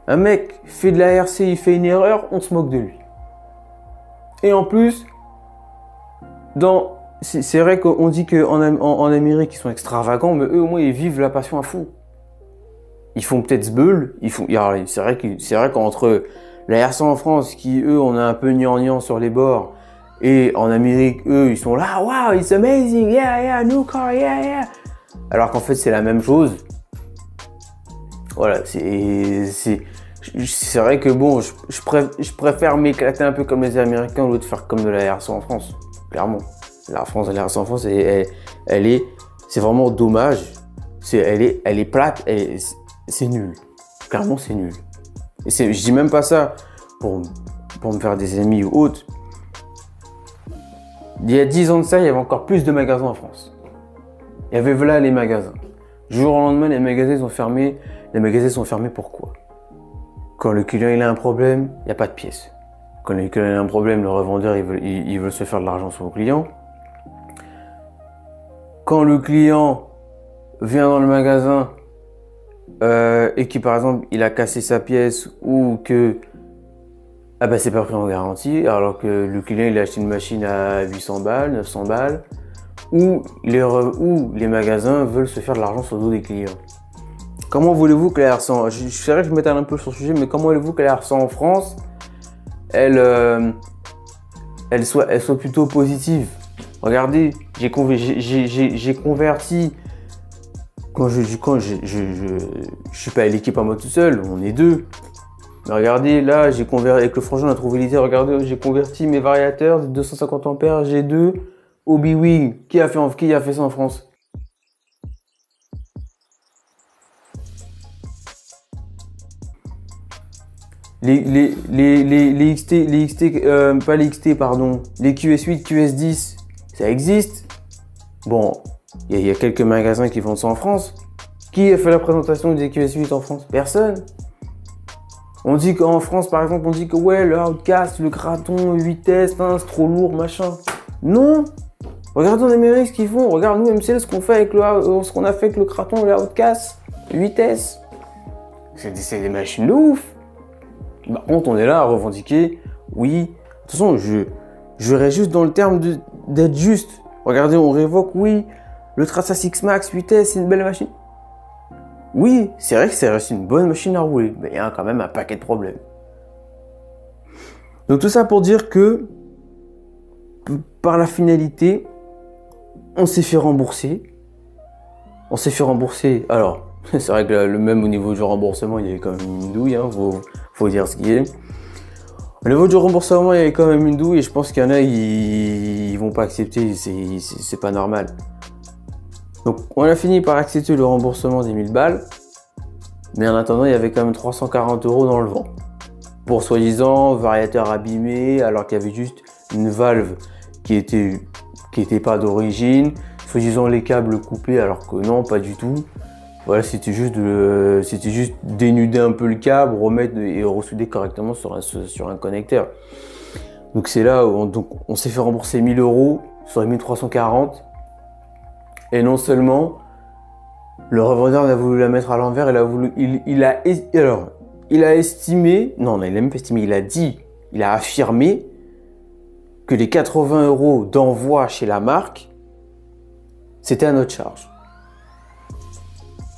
Un mec fait de la RC, il fait une erreur, on se moque de lui. Et en plus, c'est vrai qu'on dit qu'en Amérique, ils sont extravagants, mais eux, au moins, ils vivent la passion à fond. Ils font peut-être zbeul. C'est vrai qu'entre la RC en France, qui, eux, on a un peu gnangnan sur les bords, et en Amérique, eux, ils sont là, wow, it's amazing, yeah, new car, yeah. Alors qu'en fait, c'est la même chose. Voilà, c'est vrai que bon, je préfère m'éclater un peu comme les Américains au lieu de faire comme de la RC en France, clairement. La RC en France, c'est vraiment dommage. Elle est plate, c'est nul. Clairement, c'est nul. Et je dis même pas ça pour me faire des ennemis ou autres. Il y a 10 ans de ça, il y avait encore plus de magasins en France. Il y avait là les magasins. Du jour au lendemain, les magasins sont fermés. Les magasins sont fermés pourquoi? Quand le client il a un problème, il n'y a pas de pièces. Quand le client il a un problème, le revendeur il veut se faire de l'argent sur le client. Quand le client vient dans le magasin et qui par exemple il a cassé sa pièce ou que c'est pas pris en garantie alors que le client il a acheté une machine à 800 balles, 900 balles ou les magasins veulent se faire de l'argent sur le dos des clients. Comment voulez-vous que la R100, c'est vrai que je m'étale un peu sur le sujet, mais comment voulez-vous que la R100 en France elle soit plutôt positive? Regardez, j'ai converti. Quand je suis pas à l'équipe à moi tout seul, on est deux. Mais regardez, là, j'ai converti avec le frangin, on a trouvé l'idée. Regardez, j'ai converti mes variateurs de 250 ampères G2 au B-Wing. Qui a fait ça en France? Les XT, pas les XT, pardon, les QS8, QS10, ça existe. Bon, il y a quelques magasins qui font ça en France. Qui a fait la présentation des QS8 en France? Personne. On dit qu'en France, par exemple, on dit que ouais, le Outcast, le Kraton 8S, hein, c'est trop lourd, machin. Non. Regardez en Amérique ce qu'ils font. Regarde nous, MCL, ce qu'on a fait avec le Kraton, le Outcast 8S. C'est des machines de ouf. Par contre, on est là à revendiquer, oui. De toute façon, je reste juste dans le terme d'être juste. Regardez, on révoque, oui, le Traça 6 Max 8S, c'est une belle machine. Oui, c'est vrai que ça reste une bonne machine à rouler, mais il y a quand même un paquet de problèmes. Donc tout ça pour dire que, par la finalité, on s'est fait rembourser. On s'est fait rembourser, alors... C'est vrai que le même au niveau du remboursement, il y avait quand même une douille, hein, faut dire ce qui est. Au niveau du remboursement, il y avait quand même une douille et je pense qu'il y en a, ils vont pas accepter, c'est pas normal. Donc on a fini par accepter le remboursement des 1000 balles, mais en attendant, il y avait quand même 340 € dans le vent. Pour soi-disant variateur abîmé, alors qu'il y avait juste une valve qui était pas d'origine, soi-disant les câbles coupés, alors que non, pas du tout. Voilà, c'était juste dénuder un peu le câble, remettre et ressouder correctement sur un connecteur. Donc c'est là où on s'est fait rembourser 1000 € sur les 1340. Et non seulement le revendeur a voulu la mettre à l'envers, il a estimé, non, il a même pas estimé, il a affirmé que les 80 € d'envoi chez la marque, c'était à notre charge.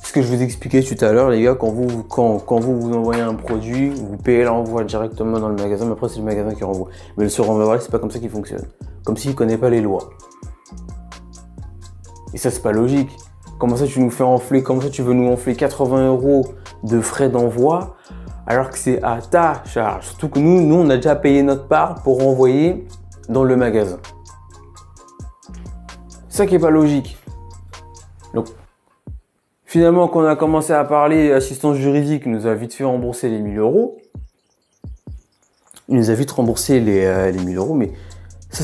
Ce que je vous expliquais tout à l'heure, les gars, quand vous envoyez un produit, vous payez l'envoi directement dans le magasin, mais après c'est le magasin qui renvoie. Mais le surrevendeur, c'est pas comme ça qu'il fonctionne. Comme s'il connaît pas les lois. Et ça, c'est pas logique. Comment ça tu nous fais enfler, comment ça tu veux nous enfler 80 € de frais d'envoi alors que c'est à ta charge. Surtout que nous, on a déjà payé notre part pour renvoyer dans le magasin. C'est ça qui est pas logique. Donc, finalement, quand on a commencé à parler assistance juridique, il nous a vite fait rembourser les 1000 €. Il nous a vite remboursé les 1000 €, mais ça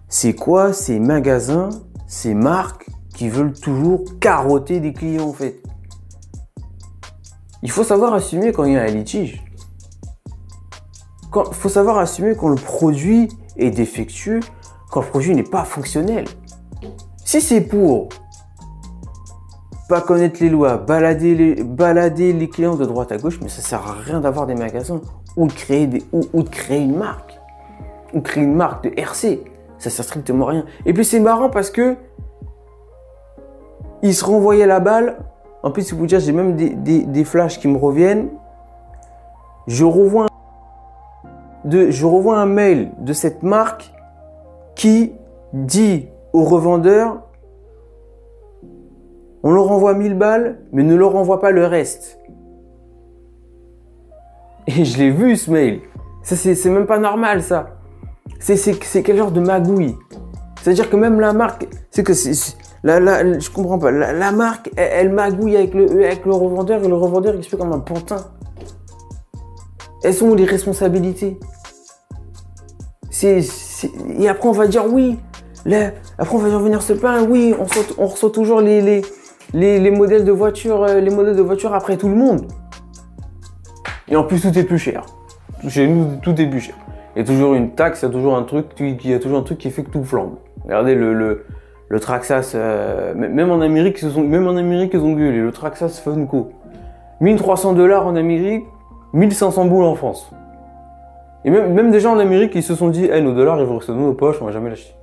c'est quoi ces magasins, ces marques qui veulent toujours carotter des clients en fait? Il faut savoir assumer quand il y a un litige. Il faut savoir assumer quand le produit est défectueux, quand le produit n'est pas fonctionnel. Si c'est pour pas connaître les lois, balader les clients de droite à gauche, mais ça sert à rien d'avoir des magasins ou de créer une marque. Ou créer une marque de RC. Ça sert strictement à rien. Et puis c'est marrant parce que ils se renvoyaient la balle. En plus, si vous dire, j'ai même des flashs qui me reviennent. Je revois un mail de cette marque qui dit au revendeur: on leur envoie 1000 balles, mais ne leur envoie pas le reste. Et je l'ai vu ce mail. Ça, c'est même pas normal, ça. C'est quel genre de magouille? C'est-à-dire que même la marque, je comprends pas. La marque, elle magouille avec le revendeur et le revendeur il se fait comme un pantin. Elles sont où les responsabilités? Et après on va dire oui. Après on va revenir se plaindre. Oui, on reçoit toujours les modèles de voitures, après tout le monde. Et en plus tout est plus cher. Chez nous tout est plus cher. Il y a toujours une taxe, il y a toujours un truc qui fait que tout flambe. Regardez le Traxxas, même en Amérique, ils ont gueulé. Le Traxxas Funko. 1300$ en Amérique, 1500 boules en France. Et même des gens en Amérique, ils se sont dit, nos dollars, ils vont rester dans nos poches, on va jamais l'acheter.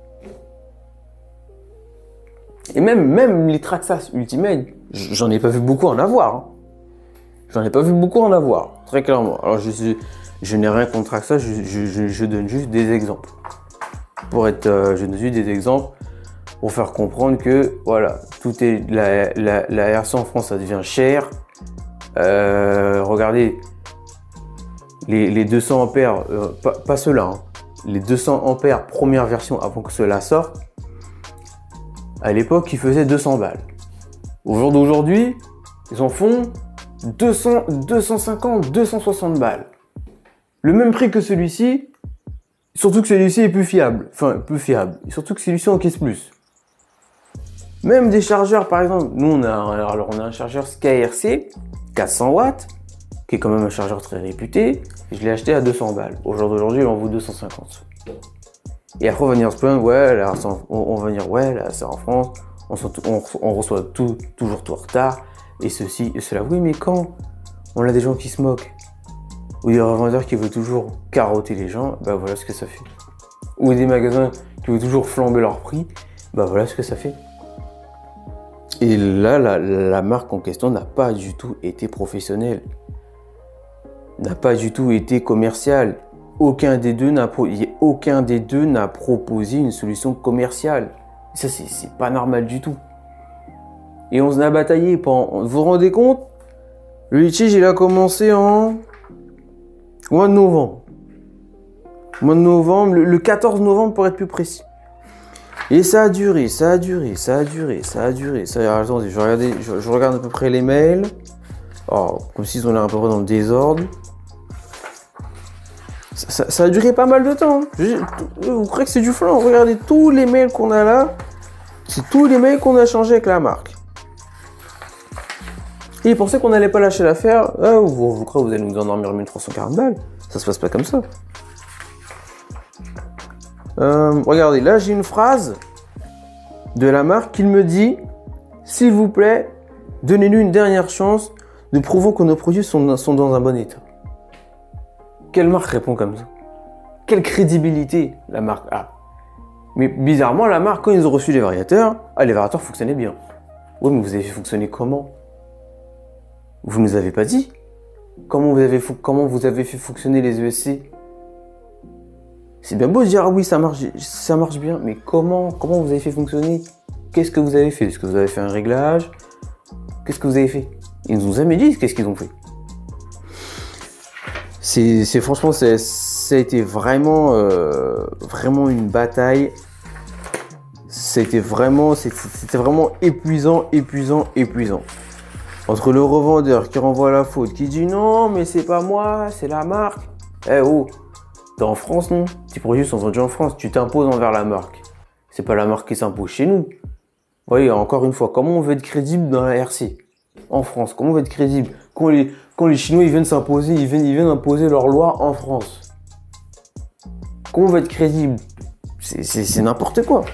Et même les Traxxas Ultimate, j'en ai pas vu beaucoup en avoir. Hein. J'en ai pas vu beaucoup en avoir, très clairement. Alors je n'ai rien contre Traxxas, je donne juste des exemples. Je donne juste des exemples pour faire comprendre que, voilà, tout est, la RC en France, ça devient cher. Regardez, les 200 ampères, pas ceux-là, hein, les 200 ampères première version avant que cela sorte, à l'époque, ils faisaient 200 balles. Au jour d'aujourd'hui, ils en font 200, 250, 260 balles. Le même prix que celui-ci, surtout que celui-ci est plus fiable. Enfin, plus fiable. Et surtout que celui-ci encaisse plus. Même des chargeurs, par exemple, nous on a un chargeur SkyRC 400 watts, qui est quand même un chargeur très réputé. Je l'ai acheté à 200 balles. Au jour d'aujourd'hui, il en vaut 250. Et après, on va venir se plaindre, ouais, là, on va venir, ouais, là, c'est en France, on reçoit toujours tout en retard, et ceci, et cela. Oui, mais quand on a des gens qui se moquent, ou des revendeurs qui veulent toujours carotter les gens, bah voilà ce que ça fait. Ou des magasins qui veulent toujours flamber leur prix, bah voilà ce que ça fait. Et là, la marque en question n'a pas du tout été professionnelle. N'a pas du tout été commerciale. Aucun des deux n'a proposé une solution commerciale. Ça, c'est pas normal du tout. Et on se a bataillé pendant... Vous vous rendez compte? Le litige, il a commencé en mois de novembre. Le 14 novembre pour être plus précis. Et ça a duré. Attendez, je regarde à peu près les mails. Oh, comme s'ils ont l'air à peu près dans le désordre. Ça a duré pas mal de temps. Vous croyez que c'est du flan? Regardez tous les mails qu'on a là. C'est tous les mails qu'on a changés avec la marque. Et ils pensaient qu'on n'allait pas lâcher l'affaire. Vous croyez que vous allez nous endormir 1340 balles? Ça se passe pas comme ça. Regardez, là j'ai une phrase de la marque qui me dit: s'il vous plaît, donnez-nous une dernière chance, nous prouvons que nos produits sont dans un bon état. Quelle marque répond comme ça? Quelle crédibilité la marque a? Mais bizarrement, la marque, quand ils ont reçu les variateurs, les variateurs fonctionnaient bien. Oui, mais vous avez fait fonctionner comment? Vous ne nous avez pas dit comment vous avez fait fonctionner les ESC? C'est bien beau de dire, ah oui, ça marche bien, mais comment vous avez fait fonctionner? Qu'est-ce que vous avez fait? Est-ce que vous avez fait un réglage? Qu'est-ce que vous avez fait? Ils nous ont jamais dit qu'est-ce qu'ils ont fait. Franchement, ça a été vraiment une bataille. C'était vraiment épuisant. Entre le revendeur qui renvoie la faute, qui dit non, mais c'est pas moi, c'est la marque. T'es en France, non? Tes produits sont vendus en France, tu t'imposes envers la marque. C'est pas la marque qui s'impose chez nous. Vous voyez, encore une fois, comment on veut être crédible dans la RC? En France, comment on veut être crédible? Quand les Chinois ils viennent s'imposer, ils viennent imposer leurs lois en France. Comment on veut être crédible? C'est n'importe quoi.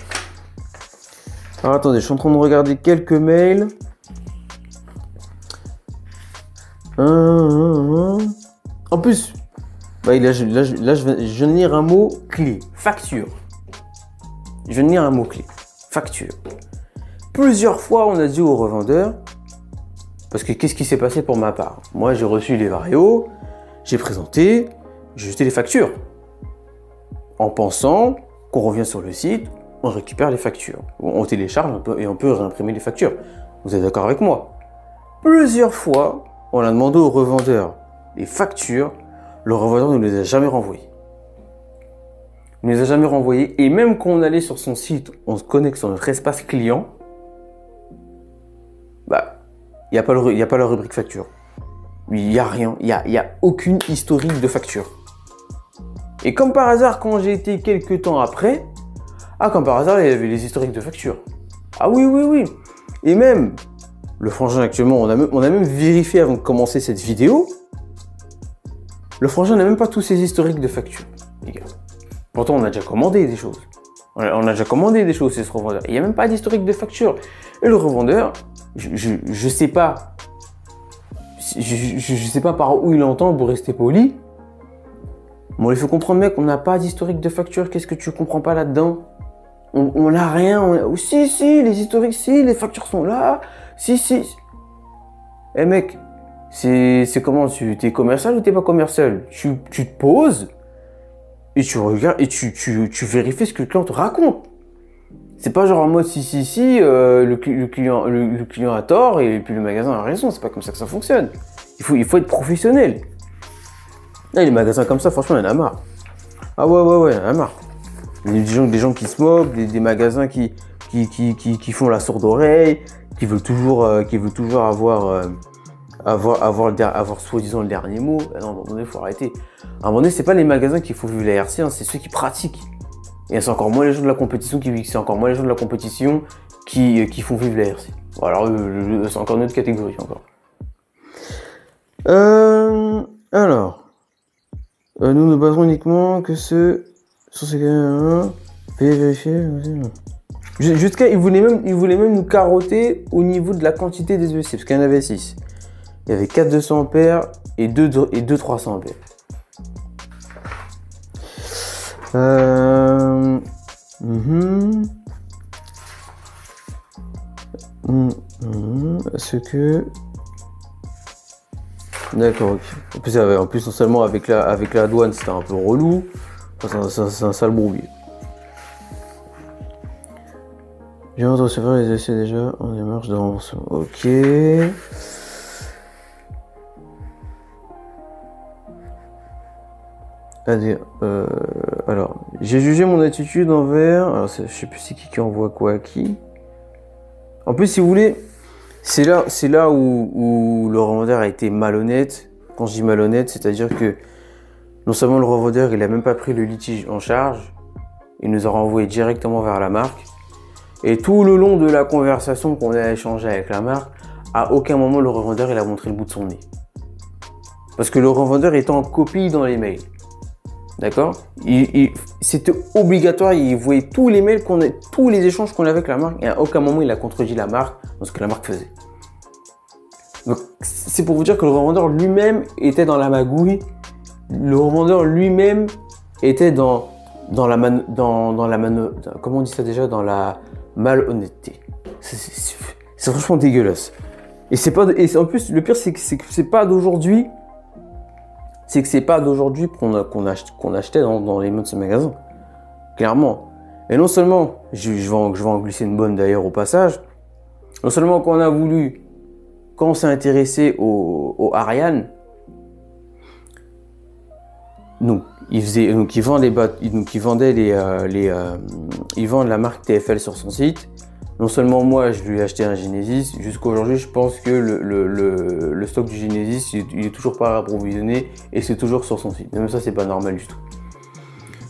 Alors attendez, je suis en train de regarder quelques mails. En plus, là je viens de lire un mot clé. Facture. Je viens de lire un mot clé. Facture. Plusieurs fois, on a dit aux revendeurs, parce que qu'est-ce qui s'est passé pour ma part? Moi, j'ai reçu les varios, j'ai présenté, j'ai jeté les factures. En pensant qu'on revient sur le site, on récupère les factures. On télécharge et on peut réimprimer les factures. Vous êtes d'accord avec moi? Plusieurs fois, on a demandé aux revendeurs les factures le revendeur ne les a jamais renvoyés. Il ne les a jamais renvoyés. Et même quand on allait sur son site, on se connecte sur notre espace client, bah, il n'y a pas la rubrique facture. Il n'y a rien. Il n'y a aucune historique de facture. Et comme par hasard, quand j'ai été quelques temps après, comme par hasard, il y avait les historiques de facture. Ah oui, oui, oui. Et même, le frangin actuellement, on a même vérifié avant de commencer cette vidéo. Le frangin n'a même pas tous ses historiques de facture, les gars. Pourtant, on a déjà commandé des choses. On a déjà commandé des choses chez ce revendeur. Il n'y a même pas d'historique de facture. Et le revendeur, je sais pas. Je sais pas par où il entend pour rester poli. Bon, il faut comprendre, mec, on n'a pas d'historique de facture. Qu'est-ce que tu comprends pas là-dedans? On n'a rien. Si, les historiques, si, les factures sont là. Si. Eh mec, c'est comment? Tu es commercial ou t'es pas commercial? Tu te poses et tu regardes et tu vérifies ce que le client te raconte. C'est pas genre en mode si, le client a tort et puis le magasin a raison. C'est pas comme ça que ça fonctionne. Il faut être professionnel. Là, les magasins comme ça, franchement, il y en a marre. Ah ouais, il y en a marre. Des gens qui se moquent, des magasins qui font la sourde oreille, qui veulent toujours avoir soi-disant le dernier mot. Non, à un moment donné, il faut arrêter. À un moment donné, c'est pas les magasins qui font vivre la RC, hein, c'est ceux qui pratiquent. Et c'est encore moins les gens de la compétition qui font vivre la RC. Bon, alors, c'est encore une autre catégorie encore. Alors, nous ne basons uniquement que sur ces vérifier. Jusqu'à, il voulait même nous carotter au niveau de la quantité des EC, parce qu'il y en avait 6. Il y avait 4 200 ampères et 2 300 ampères. Est-ce que... D'accord, ok. En plus, non seulement avec la douane, c'était un peu relou. Enfin, c'est un sale bourbier. J'ai hâte de recevoir les essais déjà en démarche de remboursement. Ok. Alors, j'ai jugé mon attitude envers... Alors, je sais plus c'est qui envoie quoi à qui. En plus, si vous voulez, c'est là où le revendeur a été malhonnête. Quand je dis malhonnête, c'est-à-dire que non seulement le revendeur, il a même pas pris le litige en charge, il nous a renvoyé directement vers la marque. Et tout le long de la conversation qu'on a échangé avec la marque, à aucun moment le revendeur il a montré le bout de son nez. Parce que le revendeur était en copie dans les mails. D'accord? C'était obligatoire, il voyait tous les mails tous les échanges qu'on avait avec la marque, et à aucun moment il a contredit la marque dans ce que la marque faisait. Donc c'est pour vous dire que le revendeur lui-même était dans la magouille. Le revendeur lui-même était comment on dit ça déjà, dans la malhonnêteté. C'est franchement dégueulasse. Et en plus, le pire, c'est que c'est pas d'aujourd'hui. C'est que c'est pas d'aujourd'hui qu'on achetait dans les mains de ce magasin. Clairement. Et non seulement, je vais en glisser une bonne d'ailleurs au passage. Non seulement quand on s'est intéressé au Ariane, ils vendent la marque TFL sur son site. Non seulement moi, je lui ai acheté un Genesis, jusqu'à aujourd'hui, je pense que le stock du Genesis, il est toujours pas approvisionné et c'est toujours sur son site. Même ça, c'est pas normal du tout.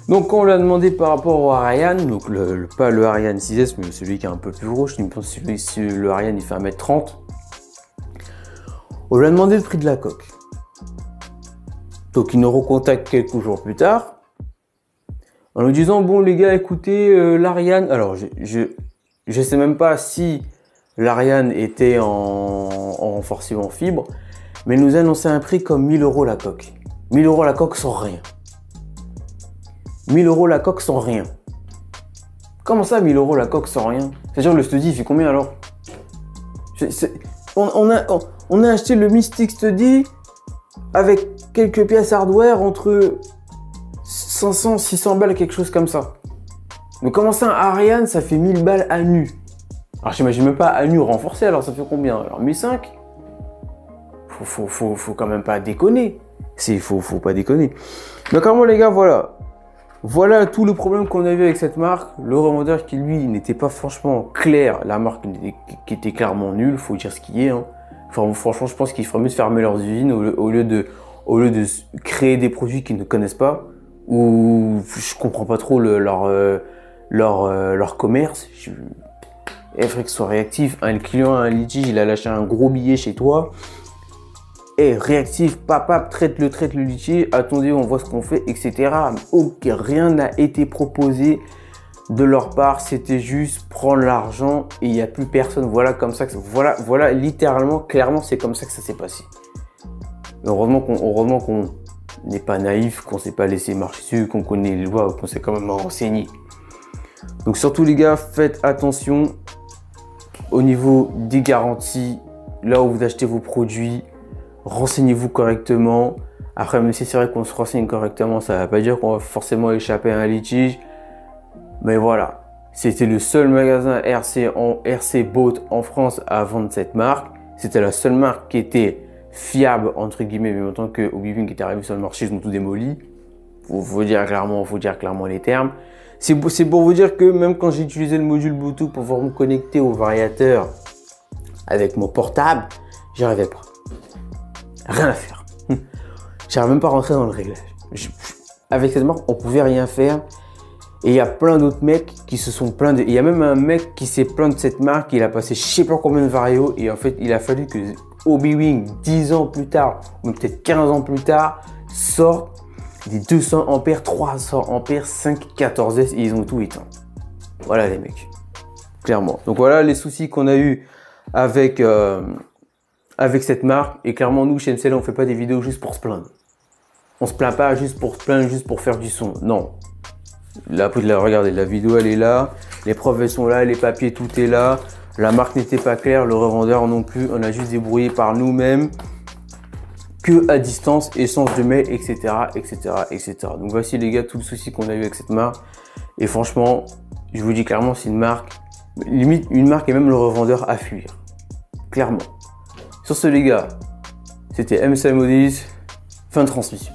Donc, quand on lui a demandé par rapport au Ariane, donc pas le Ariane 6S, mais celui qui est un peu plus gros, je pense que le Ariane, il fait 1m30. On lui a demandé le prix de la coque. Donc, il nous recontacte quelques jours plus tard, en nous disant, bon, les gars, écoutez, l'Ariane, alors, je sais même pas si l'Ariane était en renforcement fibre, mais il nous a annoncé un prix comme 1000 € la coque. 1000 € la coque sans rien. 1000 € la coque sans rien. Comment ça, 1000 € la coque sans rien? C'est-à-dire, le Study, il fait combien alors? On a acheté le Mystic Study avec quelques pièces hardware entre 500, 600 balles, quelque chose comme ça. Mais comment ça, un Ariane, ça fait 1000 balles à nu? Alors, j'imagine même pas à nu renforcé, alors ça fait combien? Alors, 1005? Faut quand même pas déconner. Faut pas déconner. Mais clairement les gars, voilà. Voilà tout le problème qu'on a vu avec cette marque. Le revendeur qui lui n'était pas franchement clair. La marque qui était clairement nulle, faut dire ce qui est. Hein. Enfin, franchement, je pense qu'il ferait mieux de fermer leurs usines au lieu de créer des produits qu'ils ne connaissent pas. Ou je comprends pas trop leur commerce. Il faudrait que ce soit réactif. Le client a un litige, il a lâché un gros billet chez toi. Et réactif, papap, traite le litige, attendez, on voit ce qu'on fait, etc. Ok, rien n'a été proposé de leur part, c'était juste prendre l'argent et il n'y a plus personne. Voilà comme ça que voilà littéralement, clairement, c'est comme ça que ça s'est passé. Heureusement qu'on n'est pas naïf, qu'on ne s'est pas laissé marcher dessus, qu'on connaît les lois, qu'on s'est quand même renseigné. Donc surtout les gars, faites attention au niveau des garanties, là où vous achetez vos produits. Renseignez-vous correctement. Après, même si c'est vrai qu'on se renseigne correctement, ça ne veut pas dire qu'on va forcément échapper à un litige. Mais voilà, c'était le seul magasin RC Boat en France à vendre cette marque. C'était la seule marque qui était fiable, entre guillemets, mais en tant que Obi-Wan qui était arrivé sur le marché, ils ont tout démoli. Faut dire clairement les termes. C'est pour vous dire que même quand j'ai utilisé le module Bluetooth pour pouvoir me connecter au variateur avec mon portable, j'y arrivais pas. Rien à faire. J'arrive même pas à rentrer dans le réglage. Avec cette marque, on pouvait rien faire. Et il y a plein d'autres mecs qui se sont plaints. Il y a même un mec qui s'est plaint de cette marque. Il a passé je sais pas combien de varios. Et en fait, il a fallu que Obi-Wan, 10 ans plus tard, ou peut-être 15 ans plus tard, sorte des 200 ampères, 300 ampères, 5, 14S. Et ils ont tout éteint. Voilà les mecs. Clairement. Donc voilà les soucis qu'on a eu avec cette marque. Et clairement, nous, chez MCL, on fait pas des vidéos juste pour se plaindre. On se plaint pas juste pour se plaindre, juste pour faire du son. Non. Là, regardez, la vidéo, elle est là. Les preuves, elles sont là. Les papiers, tout est là. La marque n'était pas claire. Le revendeur non plus. On a juste débrouillé par nous-mêmes. Que à distance, échange de mails, etc., etc., etc. Donc voici, les gars, tout le souci qu'on a eu avec cette marque. Et franchement, je vous dis clairement, c'est une marque, limite une marque et même le revendeur à fuir. Clairement. Sur ce les gars, c'était MCL Modis, fin de transmission.